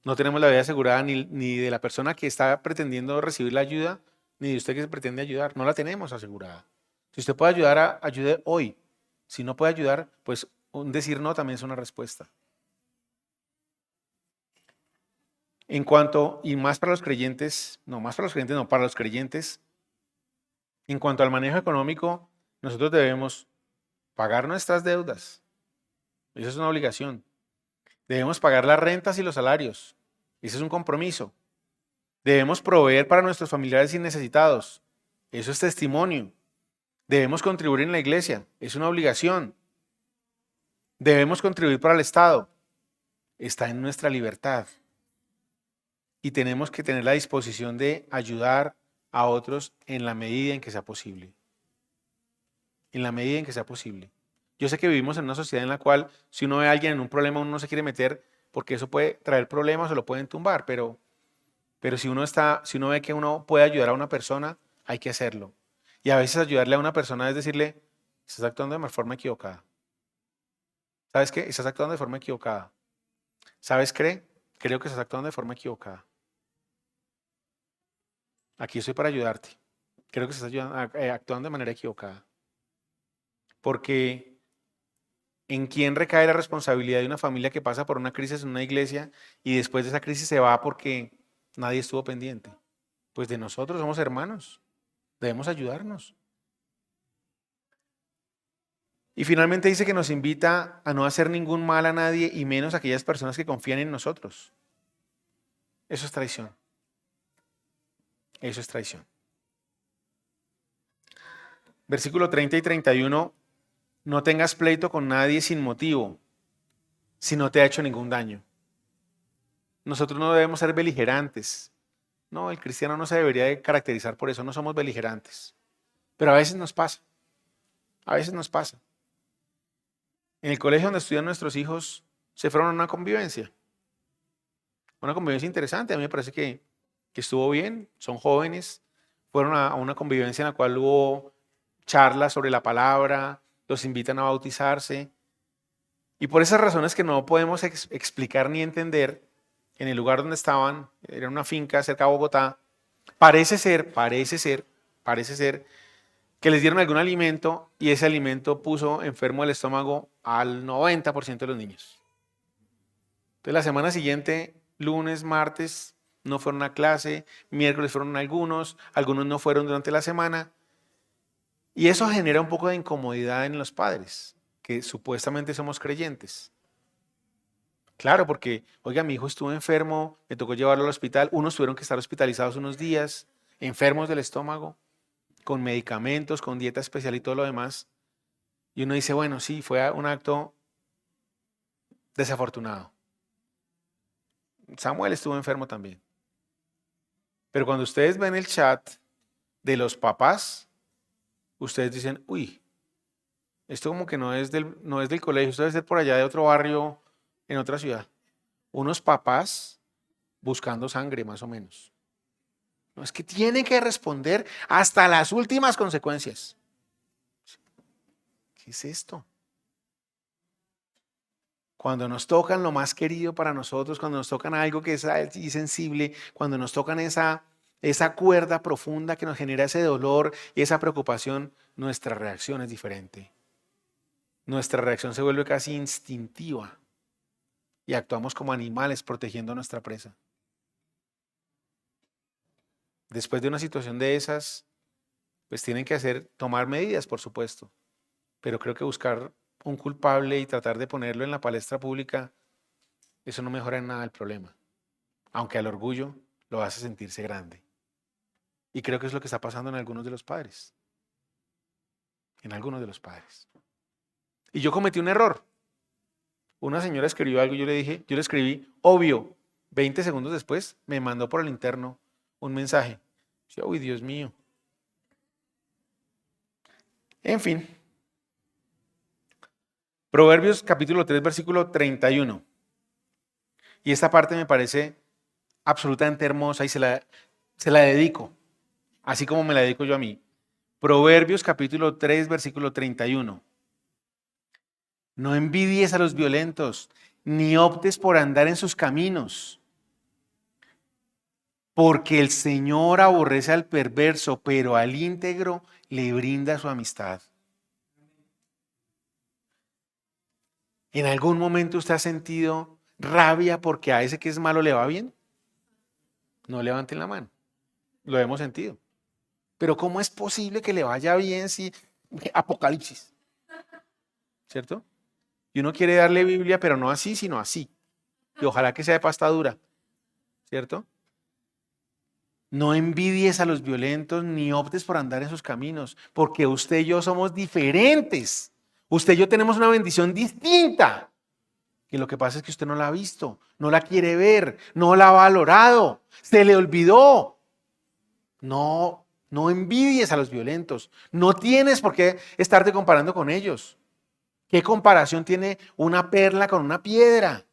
No tenemos la vida asegurada ni de la persona que está pretendiendo recibir la ayuda, ni de usted que se pretende ayudar. No la tenemos asegurada. Si usted puede ayudar, ayude hoy. Si no puede ayudar, pues un decir no también es una respuesta. En cuanto, y más para los creyentes, para los creyentes, en cuanto al manejo económico, nosotros debemos pagar nuestras deudas. Esa es una obligación. Debemos pagar las rentas y los salarios. Ese es un compromiso. Debemos proveer para nuestros familiares y necesitados. Eso es testimonio. Debemos contribuir en la iglesia. Es una obligación. Debemos contribuir para el Estado. Está en nuestra libertad. Y tenemos que tener la disposición de ayudar a otros en la medida en que sea posible. En la medida en que sea posible. Yo sé que vivimos en una sociedad en la cual si uno ve a alguien en un problema, uno no se quiere meter porque eso puede traer problemas o lo pueden tumbar, pero si uno ve que uno puede ayudar a una persona, hay que hacerlo. Y a veces ayudarle a una persona es decirle, estás actuando de forma equivocada. ¿Sabes qué? Estás actuando de forma equivocada. ¿Sabes qué? Creo que estás actuando de forma equivocada. Aquí estoy para ayudarte. Creo que estás actuando de manera equivocada. Porque ¿en quién recae la responsabilidad de una familia que pasa por una crisis en una iglesia y después de esa crisis se va porque nadie estuvo pendiente? Pues de nosotros, somos hermanos. Debemos ayudarnos. Y finalmente dice que nos invita a no hacer ningún mal a nadie y menos a aquellas personas que confían en nosotros. Eso es traición. Eso es traición. Versículo 30 y 31. No tengas pleito con nadie sin motivo, si no te ha hecho ningún daño. Nosotros no debemos ser beligerantes. No, el cristiano no se debería de caracterizar por eso, no somos beligerantes. Pero a veces nos pasa. A veces nos pasa. En el colegio donde estudian nuestros hijos se fueron a una convivencia. Una convivencia interesante, a mí me parece que estuvo bien, son jóvenes, fueron a una convivencia en la cual hubo charlas sobre la palabra, los invitan a bautizarse. Y por esas razones que no podemos explicar ni entender, en el lugar donde estaban, era una finca cerca de Bogotá, parece ser que les dieron algún alimento y ese alimento puso enfermo el estómago al 90% de los niños. Entonces la semana siguiente, lunes, martes, no fueron a clase, miércoles fueron algunos no fueron durante la semana. Y eso genera un poco de incomodidad en los padres, que supuestamente somos creyentes. Claro, porque, oiga, mi hijo estuvo enfermo, me tocó llevarlo al hospital, unos tuvieron que estar hospitalizados unos días, enfermos del estómago, con medicamentos, con dieta especial y todo lo demás. Y uno dice, bueno, sí, fue un acto desafortunado. Samuel estuvo enfermo también. Pero cuando ustedes ven el chat de los papás, ustedes dicen, uy, Esto como que no es del colegio, esto debe ser por allá de otro barrio, en otra ciudad. Unos papás buscando sangre, más o menos. No, es que tienen que responder hasta las últimas consecuencias. ¿Qué es esto? Cuando nos tocan lo más querido para nosotros, cuando nos tocan algo que es así sensible, cuando nos tocan esa cuerda profunda que nos genera ese dolor y esa preocupación, nuestra reacción es diferente. Nuestra reacción se vuelve casi instintiva y actuamos como animales protegiendo a nuestra presa. Después de una situación de esas, pues tienen que tomar medidas, por supuesto, pero creo que buscar un culpable y tratar de ponerlo en la palestra pública, eso no mejora en nada el problema, aunque al orgullo lo hace sentirse grande. Y creo que es lo que está pasando en algunos de los padres. En algunos de los padres. Y yo cometí un error. Una señora escribió algo y yo le escribí, obvio. 20 segundos después me mandó por el interno un mensaje. Yo, uy, Dios mío. En fin. Proverbios capítulo 3, versículo 31. Y esta parte me parece absolutamente hermosa y se la dedico, así como me la dedico yo a mí. Proverbios capítulo 3, versículo 31. No envidies a los violentos, ni optes por andar en sus caminos, porque el Señor aborrece al perverso, pero al íntegro le brinda su amistad. ¿En algún momento usted ha sentido rabia porque a ese que es malo le va bien? No levanten la mano. Lo hemos sentido. Pero ¿cómo es posible que le vaya bien si Apocalipsis? ¿Cierto? Y uno quiere darle Biblia, pero no así, sino así. Y ojalá que sea de pasta dura. ¿Cierto? No envidies a los violentos ni optes por andar en sus caminos, porque usted y yo somos diferentes. Usted y yo tenemos una bendición distinta. Y lo que pasa es que usted no la ha visto, no la quiere ver, no la ha valorado, se le olvidó. No, no envidies a los violentos. No tienes por qué estarte comparando con ellos. ¿Qué comparación tiene una perla con una piedra?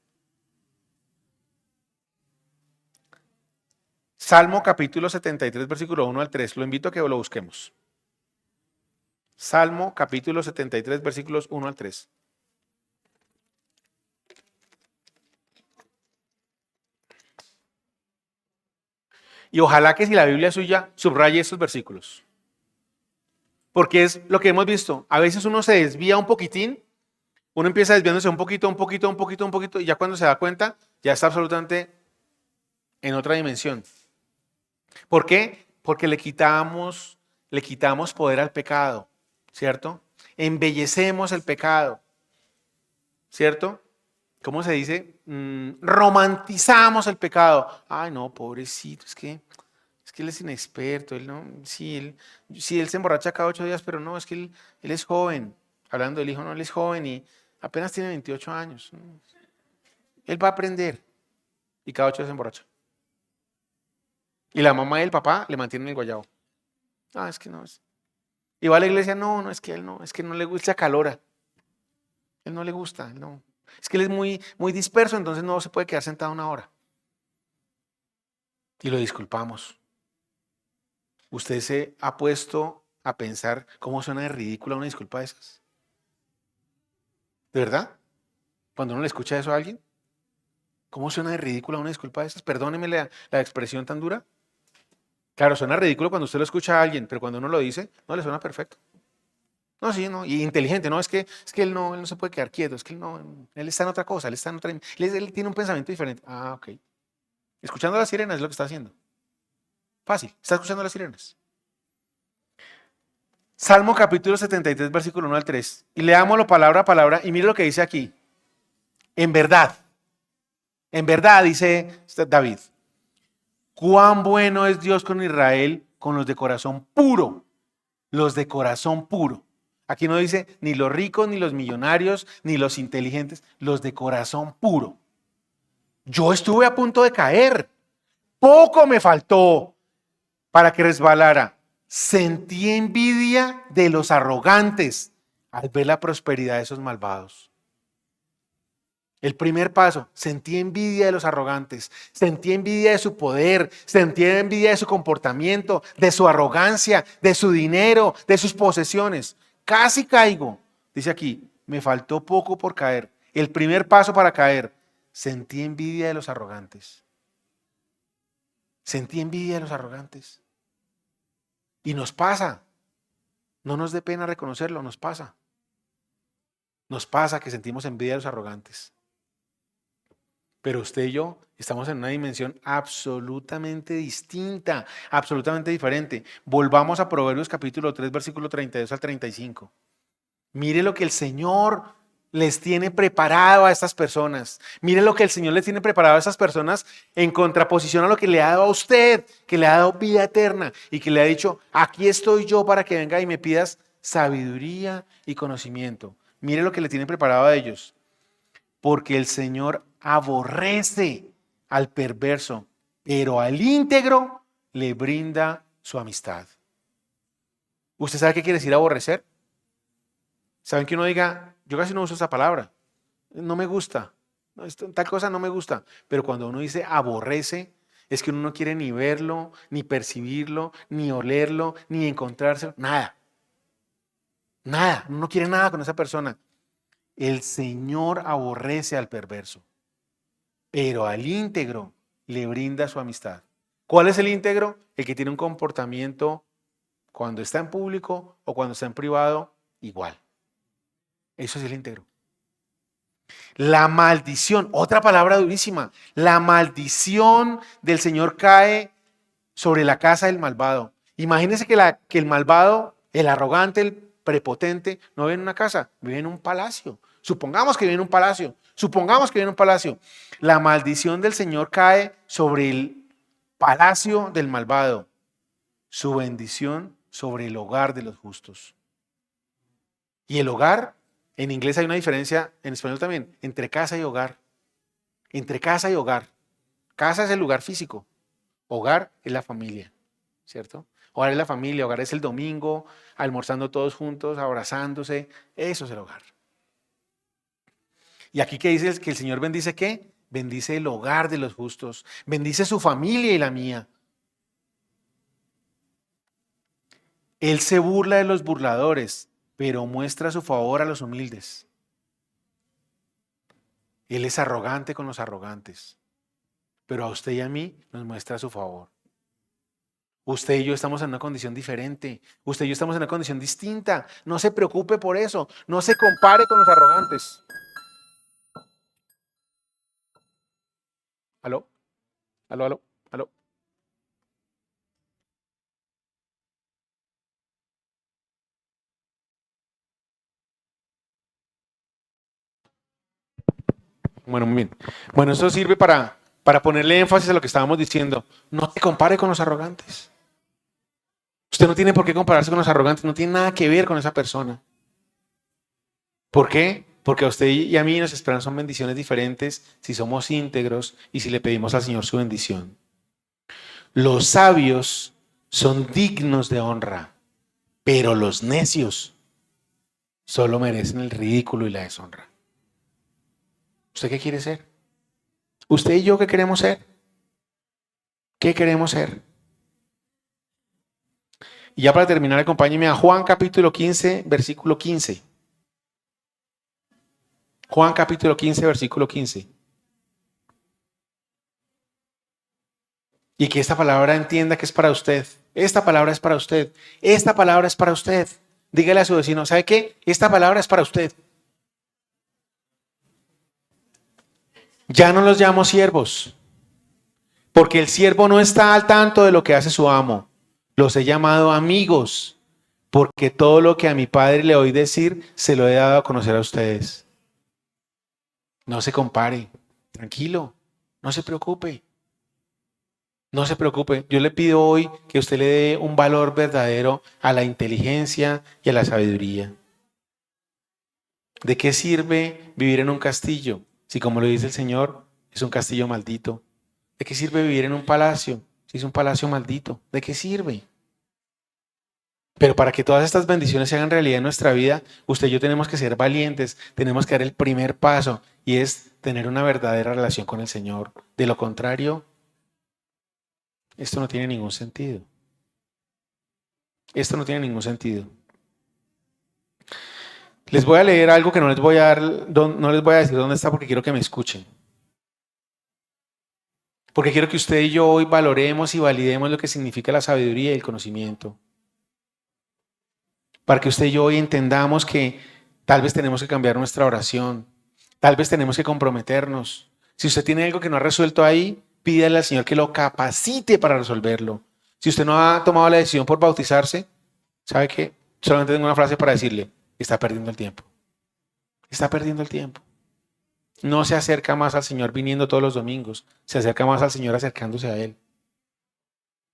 Salmo capítulo 73, versículo 1 al 3. Lo invito a que lo busquemos. Salmo capítulo 73, versículos 1 al 3. Y ojalá que si la Biblia es suya, subraye estos versículos. Porque es lo que hemos visto. A veces uno se desvía un poquitín, uno empieza desviándose un poquito, y ya cuando se da cuenta, ya está absolutamente en otra dimensión. ¿Por qué? Porque le quitamos poder al pecado, ¿cierto? Embellecemos el pecado, ¿cierto? ¿Cómo se dice? Romantizamos el pecado. Ay, no, pobrecito, es que él es inexperto, él no, sí, él se emborracha cada 8 días, pero no, es que él es joven. Hablando del hijo, no, él es joven y apenas tiene 28 años. Él va a aprender y cada 8 días se emborracha. Y la mamá y el papá le mantienen el guayabo. Ah, es que no. Y va a la iglesia, no, es que no le gusta, calora. Él no le gusta, él no. Es que él es muy, muy disperso, entonces no se puede quedar sentado una hora. Y lo disculpamos. ¿Usted se ha puesto a pensar cómo suena de ridícula una disculpa de esas? ¿De verdad? Cuando uno le escucha eso a alguien, ¿cómo suena de ridícula una disculpa de esas? Perdóneme la expresión tan dura. Claro, suena ridículo cuando usted lo escucha a alguien, pero cuando uno lo dice, no le suena perfecto. No, sí, no, y inteligente, no, es que él no se puede quedar quieto, es que él está en otra cosa, él está en otra, él tiene un pensamiento diferente. Ah, ok. Escuchando las sirenas es lo que está haciendo. Fácil, está escuchando las sirenas. Salmo capítulo 73, versículo 1 al 3. Y leámoslo palabra a palabra y mire lo que dice aquí. En verdad, dice David, cuán bueno es Dios con Israel, con los de corazón puro, los de corazón puro. Aquí no dice ni los ricos, ni los millonarios, ni los inteligentes, los de corazón puro. Yo estuve a punto de caer, poco me faltó para que resbalara. Sentí envidia de los arrogantes. al ver la prosperidad de esos malvados. El primer paso, sentí envidia de los arrogantes, sentí envidia de su poder, sentí envidia de su comportamiento, de su arrogancia, de su dinero, de sus posesiones. Casi caigo. Dice aquí, me faltó poco por caer. El primer paso para caer, sentí envidia de los arrogantes. Sentí envidia de los arrogantes. Y nos pasa. No nos dé pena reconocerlo, nos pasa. Nos pasa que sentimos envidia de los arrogantes. Pero usted y yo estamos en una dimensión absolutamente distinta, absolutamente diferente. Volvamos a Proverbios capítulo 3, versículo 32 al 35. Mire lo que el Señor les tiene preparado a estas personas. Mire lo que el Señor les tiene preparado a estas personas en contraposición a lo que le ha dado a usted, que le ha dado vida eterna y que le ha dicho, aquí estoy yo para que venga y me pidas sabiduría y conocimiento. Mire lo que le tiene preparado a ellos. Porque el Señor aborrece al perverso, pero al íntegro le brinda su amistad. ¿Usted sabe qué quiere decir aborrecer? ¿Saben que uno diga, yo casi no uso esa palabra, no me gusta, tal cosa no me gusta, pero cuando uno dice aborrece, es que uno no quiere ni verlo, ni percibirlo, ni olerlo, ni encontrarse, nada. Nada, uno no quiere nada con esa persona. El Señor aborrece al perverso, pero al íntegro le brinda su amistad. ¿Cuál es el íntegro? El que tiene un comportamiento cuando está en público o cuando está en privado igual. Eso es el íntegro. La maldición, otra palabra durísima, la maldición del Señor cae sobre la casa del malvado. Imagínense que el malvado, el arrogante, el prepotente, no vive en una casa, vive en un palacio. Supongamos que vive en un palacio. Supongamos que vive en un palacio. La maldición del Señor cae sobre el palacio del malvado. Su bendición sobre el hogar de los justos. Y el hogar, en inglés hay una diferencia, en español también, entre casa y hogar. Entre casa y hogar. Casa es el lugar físico. Hogar es la familia, ¿cierto? Hogar es la familia, hogar es el domingo, almorzando todos juntos, abrazándose. Eso es el hogar. Y aquí que dice que el Señor bendice ¿qué? Bendice el hogar de los justos, bendice su familia y la mía. Él se burla de los burladores, pero muestra su favor a los humildes. Él es arrogante con los arrogantes, pero a usted y a mí nos muestra su favor. Usted y yo estamos en una condición diferente. Usted y yo estamos en una condición distinta. No se preocupe por eso. No se compare con los arrogantes. ¿Aló? ¿Aló, aló, aló? Bueno, muy bien. Bueno, eso sirve para ponerle énfasis a lo que estábamos diciendo. No te compare con los arrogantes. Usted no tiene por qué compararse con los arrogantes. No tiene nada que ver con esa persona. ¿Por qué? Porque a usted y a mí nos esperan son bendiciones diferentes si somos íntegros y si le pedimos al Señor su bendición. Los sabios son dignos de honra, pero los necios solo merecen el ridículo y la deshonra. ¿Usted qué quiere ser? ¿Usted y yo qué queremos ser? ¿Qué queremos ser? Y ya para terminar, acompáñenme a Juan capítulo 15, versículo 15. Juan capítulo 15, versículo 15. Y que esta palabra entienda que es para usted. Esta palabra es para usted. Esta palabra es para usted. Dígale a su vecino, ¿sabe qué? Esta palabra es para usted. Ya no los llamo siervos, porque el siervo no está al tanto de lo que hace su amo. Los he llamado amigos, porque todo lo que a mi Padre le oí decir, se lo he dado a conocer a ustedes. No se compare, tranquilo, no se preocupe. No se preocupe, yo le pido hoy que usted le dé un valor verdadero a la inteligencia y a la sabiduría. ¿De qué sirve vivir en un castillo si, como lo dice el Señor, es un castillo maldito? ¿De qué sirve vivir en un palacio si es un palacio maldito? ¿De qué sirve? Pero para que todas estas bendiciones se hagan realidad en nuestra vida, usted y yo tenemos que ser valientes, tenemos que dar el primer paso y es tener una verdadera relación con el Señor. De lo contrario, esto no tiene ningún sentido. Esto no tiene ningún sentido. Les voy a leer algo que no les voy a dar, no les voy a decir dónde está porque quiero que me escuchen. Porque quiero que usted y yo hoy valoremos y validemos lo que significa la sabiduría y el conocimiento. Para que usted y yo hoy entendamos que tal vez tenemos que cambiar nuestra oración. Tal vez tenemos que comprometernos. Si usted tiene algo que no ha resuelto ahí, pídale al Señor que lo capacite para resolverlo. Si usted no ha tomado la decisión por bautizarse, ¿sabe qué? Solamente tengo una frase para decirle. Está perdiendo el tiempo. Está perdiendo el tiempo. No se acerca más al Señor viniendo todos los domingos. Se acerca más al Señor acercándose a Él.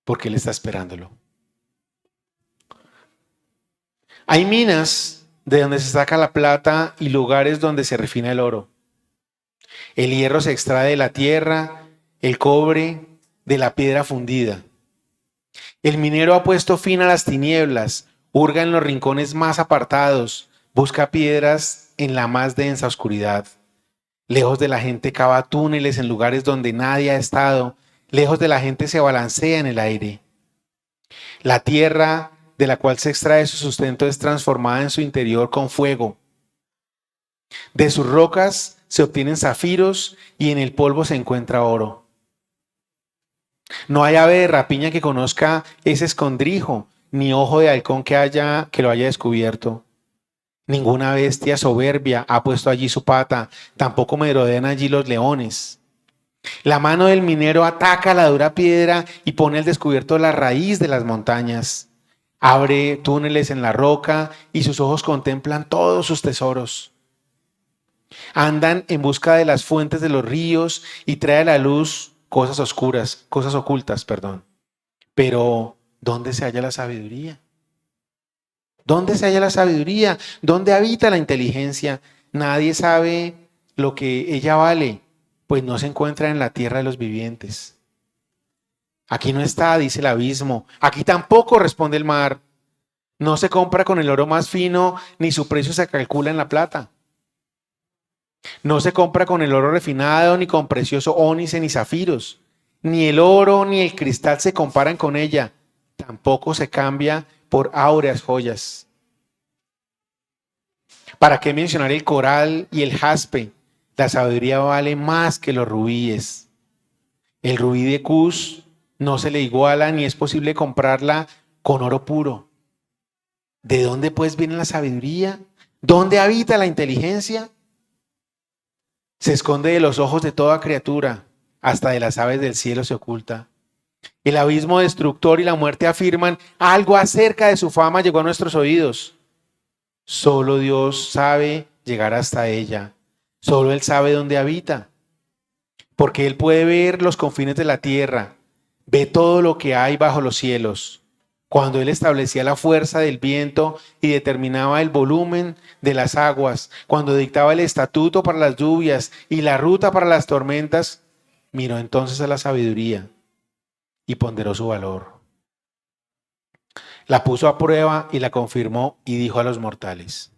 Porque Él está esperándolo. Hay minas de donde se saca la plata y lugares donde se refina el oro. El hierro se extrae de la tierra, el cobre de la piedra fundida. El minero ha puesto fin a las tinieblas, hurga en los rincones más apartados, busca piedras en la más densa oscuridad. Lejos de la gente cava túneles en lugares donde nadie ha estado, lejos de la gente se balancea en el aire. La tierra de la cual se extrae su sustento es transformada en su interior con fuego. De sus rocas se obtienen zafiros y en el polvo se encuentra oro. No hay ave de rapiña que conozca ese escondrijo, ni ojo de halcón que lo haya descubierto. Ninguna bestia soberbia ha puesto allí su pata, tampoco merodean allí los leones. La mano del minero ataca la dura piedra y pone al descubierto la raíz de las montañas. Abre túneles en la roca y sus ojos contemplan todos sus tesoros. Andan en busca de las fuentes de los ríos y trae a la luz cosas oscuras, cosas ocultas, perdón. Pero, ¿dónde se halla la sabiduría? ¿Dónde se halla la sabiduría? ¿Dónde habita la inteligencia? Nadie sabe lo que ella vale, pues no se encuentra en la tierra de los vivientes. Aquí no está, dice el abismo. Aquí tampoco responde el mar. No se compra con el oro más fino, ni su precio se calcula en la plata. No se compra con el oro refinado, ni con precioso ónice, ni zafiros. Ni el oro ni el cristal se comparan con ella. Tampoco se cambia por áureas joyas. ¿Para qué mencionar el coral y el jaspe? La sabiduría vale más que los rubíes. El rubí de Cus no se le iguala ni es posible comprarla con oro puro. ¿De dónde pues viene la sabiduría? ¿Dónde habita la inteligencia? Se esconde de los ojos de toda criatura, hasta de las aves del cielo se oculta. El abismo destructor y la muerte afirman algo acerca de su fama llegó a nuestros oídos. Solo Dios sabe llegar hasta ella. Solo Él sabe dónde habita. Porque Él puede ver los confines de la tierra, ve todo lo que hay bajo los cielos. Cuando Él establecía la fuerza del viento y determinaba el volumen de las aguas, cuando dictaba el estatuto para las lluvias y la ruta para las tormentas, miró entonces a la sabiduría y ponderó su valor. La puso a prueba y la confirmó y dijo a los mortales: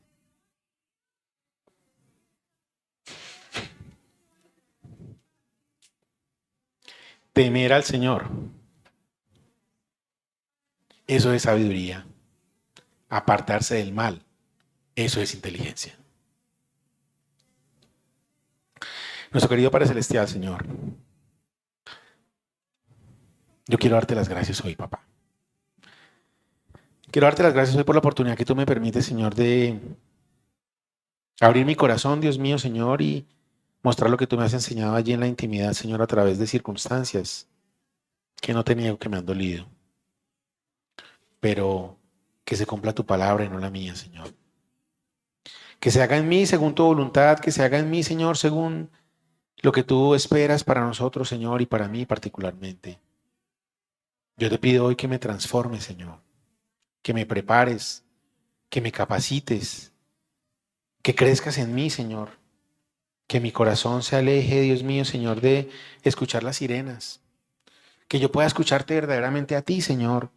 temer al Señor, eso es sabiduría. Apartarse del mal, eso es inteligencia. Nuestro querido Padre Celestial, Señor, yo quiero darte las gracias hoy, papá. Quiero darte las gracias hoy por la oportunidad que tú me permites, Señor, de abrir mi corazón, Dios mío, Señor, y mostrar lo que tú me has enseñado allí en la intimidad, Señor, a través de circunstancias que no te niego que me han dolido. Pero que se cumpla tu palabra y no la mía, Señor. Que se haga en mí según tu voluntad, que se haga en mí, Señor, según lo que tú esperas para nosotros, Señor, y para mí particularmente. Yo te pido hoy que me transformes, Señor, que me prepares, que me capacites, que crezcas en mí, Señor, que mi corazón se aleje, Dios mío, Señor, de escuchar las sirenas, que yo pueda escucharte verdaderamente a ti, Señor,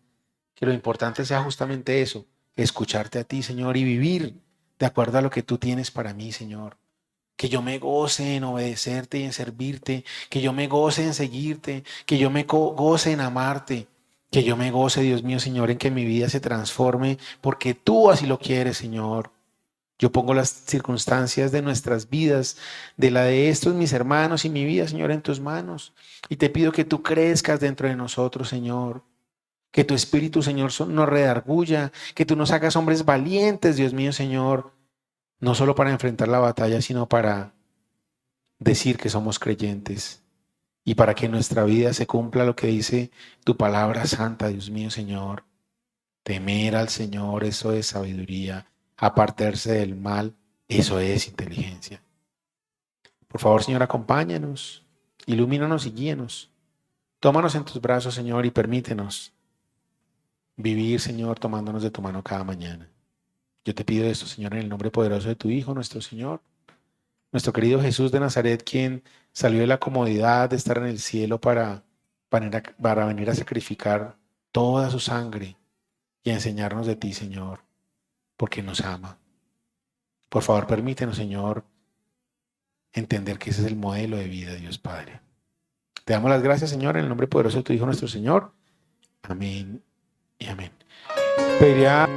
Que lo importante sea justamente eso, escucharte a ti, Señor, y vivir de acuerdo a lo que tú tienes para mí, Señor. Que yo me goce en obedecerte y en servirte, que yo me goce en seguirte, que yo me goce en amarte, que yo me goce, Dios mío, Señor, en que mi vida se transforme, porque tú así lo quieres, Señor. Yo pongo las circunstancias de nuestras vidas, de la de estos mis hermanos y mi vida, Señor, en tus manos. Y te pido que tú crezcas dentro de nosotros, Señor. Que tu Espíritu, Señor, nos redarguya, que tú nos hagas hombres valientes, Dios mío, Señor, no solo para enfrentar la batalla, sino para decir que somos creyentes y para que en nuestra vida se cumpla lo que dice tu palabra santa, Dios mío, Señor. Temer al Señor, eso es sabiduría. Apartarse del mal, eso es inteligencia. Por favor, Señor, acompáñanos, ilumínanos y guíenos. Tómanos en tus brazos, Señor, y permítenos vivir, Señor, tomándonos de tu mano cada mañana. Yo te pido esto, Señor, en el nombre poderoso de tu Hijo, nuestro Señor, nuestro querido Jesús de Nazaret, quien salió de la comodidad de estar en el cielo para venir a sacrificar toda su sangre y a enseñarnos de ti, Señor, porque nos ama. Por favor, permítenos, Señor, entender que ese es el modelo de vida de Dios Padre. Te damos las gracias, Señor, en el nombre poderoso de tu Hijo, nuestro Señor. Amén y amén. Pediría